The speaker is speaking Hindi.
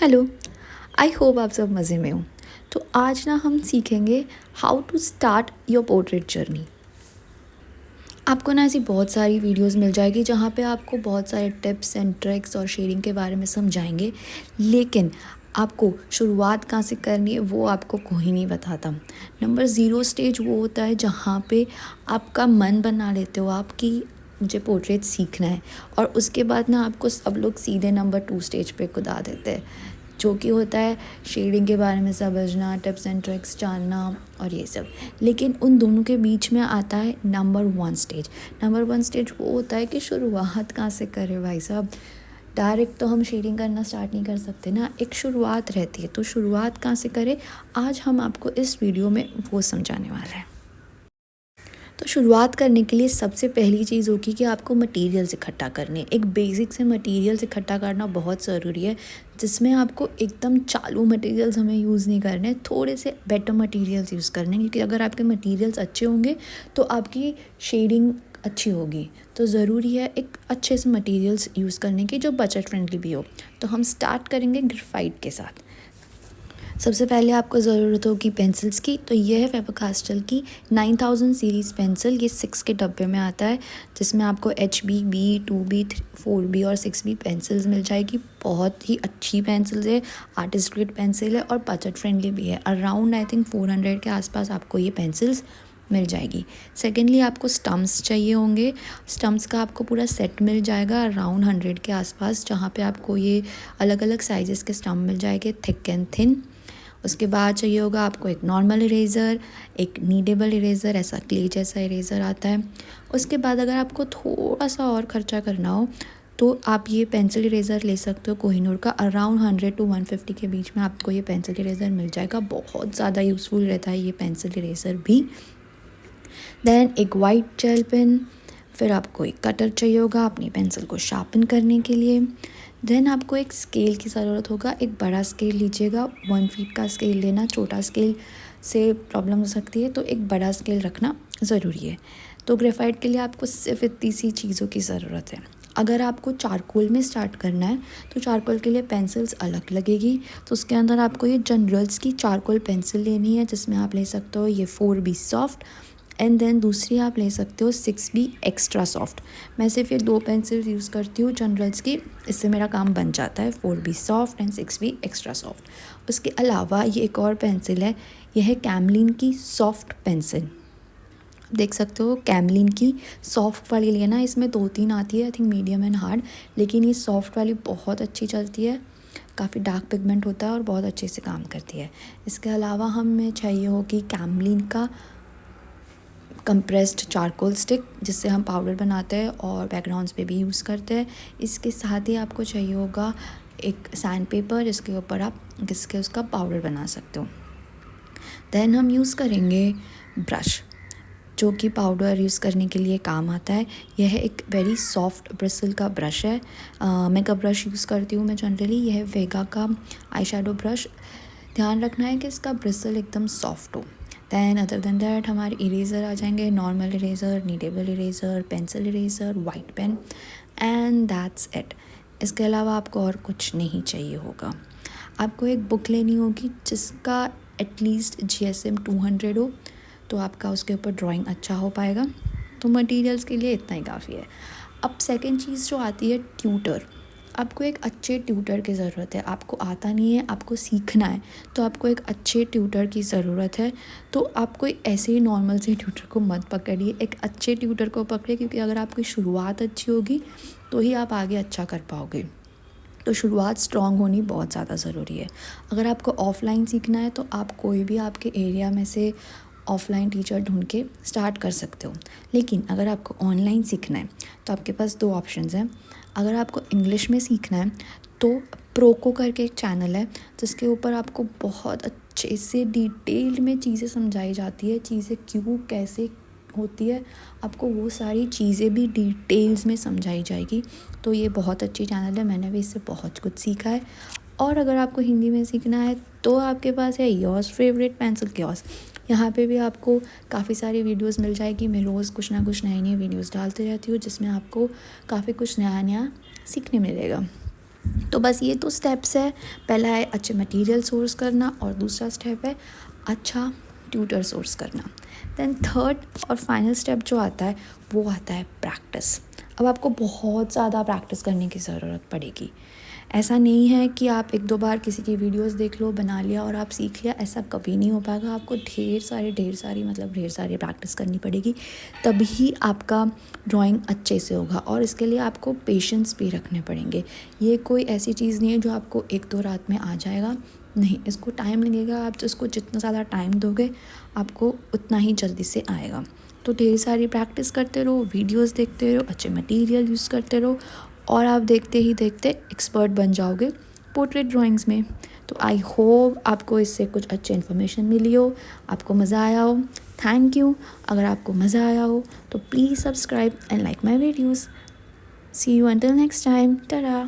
हेलो। आई होप आप सब मज़े में हो। तो आज ना हम सीखेंगे how to start your portrait journey. आपको ना ऐसी बहुत सारी वीडियोस मिल जाएगी जहाँ पे आपको बहुत सारे टिप्स एंड ट्रिक्स और शेडिंग के बारे में समझाएंगे, लेकिन आपको शुरुआत कहाँ से करनी है वो आपको कोई नहीं बताता। नंबर ज़ीरो स्टेज वो होता है जहाँ पे आपका मन बना लेते हो आप कि मुझे पोर्ट्रेट सीखना है, और उसके बाद ना आपको सब लोग सीधे नंबर टू स्टेज पे कूदा देते हैं, जो कि होता है शेडिंग के बारे में समझना, टिप्स एंड ट्रिक्स जानना और ये सब। लेकिन उन दोनों के बीच में आता है number one stage. Number one stage वो होता है कि शुरुआत कहाँ से करें भाई साहब। डायरेक्ट तो हम शेडिंग करना स्टार्ट नहीं कर सकते ना, एक शुरुआत रहती है। तो शुरुआत कहाँ से करें, आज हम आपको इस वीडियो में वो समझाने वाले हैं। तो शुरुआत करने के लिए सबसे पहली चीज़ होगी कि आपको मटेरियल्स इकट्ठा करने। एक बेसिक से मटेरियल्स इकट्ठा करना बहुत ज़रूरी है, जिसमें आपको एकदम चालू मटेरियल्स हमें यूज़ नहीं करने, थोड़े से बेटर मटेरियल्स यूज़ करने, क्योंकि अगर आपके मटेरियल्स अच्छे होंगे तो आपकी शेडिंग अच्छी होगी। तो ज़रूरी है एक अच्छे से मटेरियल्स यूज़ करने की जो बजट फ्रेंडली भी हो। तो हम स्टार्ट करेंगे ग्रेफाइट के साथ। सबसे पहले आपको ज़रूरत होगी पेंसिल्स की। तो ये है फेबर कास्टल की 9000 सीरीज़ पेंसिल। ये 6 के डब्बे में आता है, जिसमें आपको HB, B, 2B, 4B और 6B पेंसिल्स मिल जाएगी। बहुत ही अच्छी पेंसिल्स है, आर्टिस्ट ग्रेड पेंसिल है और बजट फ्रेंडली भी है। अराउंड आई थिंक 400 के आसपास आपको ये पेंसिल्स मिल जाएगी। सेकेंडली आपको स्टम्प्स चाहिए होंगे। स्टम्प्स का आपको पूरा सेट मिल जाएगा अराउंड 100 के आसपास, जहाँ पे आपको ये अलग अलग साइज़ेस के स्टम्प मिल जाएंगे, थिक एंड थिन। उसके बाद चाहिए होगा आपको एक नॉर्मल इरेज़र, एक नीडेबल इरेज़र, ऐसा क्ले जैसा इरेज़र आता है। उसके बाद अगर आपको थोड़ा सा और ख़र्चा करना हो तो आप ये पेंसिल इरेज़र ले सकते हो कोहिनूर का। अराउंड 100 to 150 के बीच में आपको ये पेंसिल इरेज़र मिल जाएगा। बहुत ज़्यादा यूज़फुल रहता है ये पेंसिल इरेज़र भी। देन एक वाइट जेल पेन, फिर आपको एक कटर चाहिए होगा अपनी पेंसिल को शार्पन करने के लिए। देन आपको एक स्केल की ज़रूरत होगा। एक बड़ा स्केल लीजिएगा, 1 फीट का स्केल लेना, छोटा स्केल से प्रॉब्लम हो सकती है, तो एक बड़ा स्केल रखना ज़रूरी है। तो ग्रेफाइट के लिए आपको सिर्फ इतनी सी चीज़ों की ज़रूरत है। अगर आपको चारकोल में स्टार्ट करना है तो चारकोल के लिए पेंसिल्स अलग लगेगी। तो उसके अंदर आपको ये जनरल्स की चारकोल पेंसिल लेनी है, जिसमें आप ले सकते हो ये 4B सॉफ्ट, एंड देन दूसरी आप ले सकते हो 6B एक्स्ट्रा सॉफ्ट। मैं सिर्फ ये 2 पेंसिल यूज़ करती हूँ जनरल्स की, इससे मेरा काम बन जाता है, 4B soft and 6B extra soft. उसके अलावा ये एक और पेंसिल है, यह है कैमलिन की सॉफ्ट पेंसिल। देख सकते हो कैमलिन की सॉफ्ट वाली लेना। इसमें 2-3 आती है, I think medium and hard, लेकिन ये सॉफ्ट वाली बहुत अच्छी चलती है। काफ़ी डार्क पिगमेंट होता है और बहुत अच्छे से काम करती है। इसके अलावा हमें चाहिए होगी कैमलिन का कंप्रेस्ड चारकोल स्टिक, जिससे हम पाउडर बनाते हैं और बैकग्राउंड्स पे भी यूज़ करते हैं। इसके साथ ही आपको चाहिए होगा एक सैंड पेपर, जिसके ऊपर आप घिस के उसका पाउडर बना सकते हो। देन हम यूज़ करेंगे ब्रश, जो कि पाउडर यूज़ करने के लिए काम आता है। यह एक वेरी सॉफ्ट ब्रिसल का ब्रश है। मेकअप ब्रश यूज़ करती हूँ मैं जनरली। यह है वेगा का आई शेडो ब्रश। ध्यान रखना है कि इसका ब्रिसल एकदम सॉफ्ट हो। दैन अदर देन दैट हमारे इरेज़र आ जाएंगे, normal eraser, kneadable eraser, pencil eraser, white pen, and that's it. इसके अलावा आपको और कुछ नहीं चाहिए होगा। आपको एक बुक लेनी होगी जिसका एटलीस्ट GSM 200 हो, तो आपका उसके ऊपर ड्राइंग अच्छा हो पाएगा। तो मटेरियल्स के लिए इतना ही काफ़ी है। अब सेकंड चीज़ जो आती है ट्यूटर। आपको एक अच्छे ट्यूटर की ज़रूरत है। आपको आता नहीं है, आपको सीखना है, तो आपको एक अच्छे ट्यूटर की ज़रूरत है। तो आप कोई ऐसे ही नॉर्मल से ट्यूटर को मत पकड़िए, एक अच्छे ट्यूटर को पकड़िए, क्योंकि अगर आपकी शुरुआत अच्छी होगी तो ही आप आगे अच्छा कर पाओगे। तो शुरुआत स्ट्रॉन्ग होनी बहुत ज़्यादा ज़रूरी है। अगर आपको ऑफ़लाइन सीखना है तो आप कोई भी आपके एरिया में से ऑफ़लाइन टीचर ढूंढ के स्टार्ट कर सकते हो। लेकिन अगर आपको ऑनलाइन सीखना है तो आपके पास 2 ऑप्शंस हैं। अगर आपको इंग्लिश में सीखना है तो प्रोको करके एक चैनल है, जिसके ऊपर आपको बहुत अच्छे से डिटेल में चीज़ें समझाई जाती है, चीज़ें क्यों कैसे होती है, आपको वो सारी चीज़ें भी डिटेल्स में समझाई जाएगी। तो ये बहुत अच्छी चैनल है, मैंने भी इससे बहुत कुछ सीखा है। और अगर आपको हिंदी में सीखना है तो आपके पास है योर्स फेवरेट पेंसिल क्योस। यहाँ पे भी आपको काफ़ी सारी वीडियोस मिल जाएगी। मैं रोज़ कुछ ना कुछ नई नई वीडियोस डालती रहती हूँ, जिसमें आपको काफ़ी कुछ नया नया सीखने मिलेगा। तो बस ये तो स्टेप्स है। पहला है अच्छे मटेरियल सोर्स करना और दूसरा स्टेप है अच्छा ट्यूटर सोर्स करना। देन थर्ड और फाइनल स्टेप जो आता है वो आता है प्रैक्टिस। अब आपको बहुत ज़्यादा प्रैक्टिस करने की ज़रूरत पड़ेगी। ऐसा नहीं है कि आप एक दो बार किसी की वीडियोस देख लो, बना लिया और आप सीख लिया, ऐसा कभी नहीं हो पाएगा। आपको ढेर सारी प्रैक्टिस करनी पड़ेगी, तभी आपका ड्राइंग अच्छे से होगा। और इसके लिए आपको पेशेंस भी रखने पड़ेंगे। ये कोई ऐसी चीज़ नहीं है जो आपको एक दो रात में आ जाएगा, नहीं, इसको टाइम लगेगा। आप इसको जितना ज़्यादा टाइम दोगे आपको उतना ही जल्दी से आएगा। तो ढेर सारी प्रैक्टिस करते रहो, वीडियोस देखते रहो, अच्छे मटेरियल यूज़ करते रहो और आप देखते ही देखते एक्सपर्ट बन जाओगे पोर्ट्रेट ड्राइंग्स में। तो आई होप आपको इससे कुछ अच्छी इन्फॉर्मेशन मिली हो, आपको मज़ा आया हो। Thank you. अगर आपको मज़ा आया हो तो please subscribe and like my videos. See you until next time. Tata.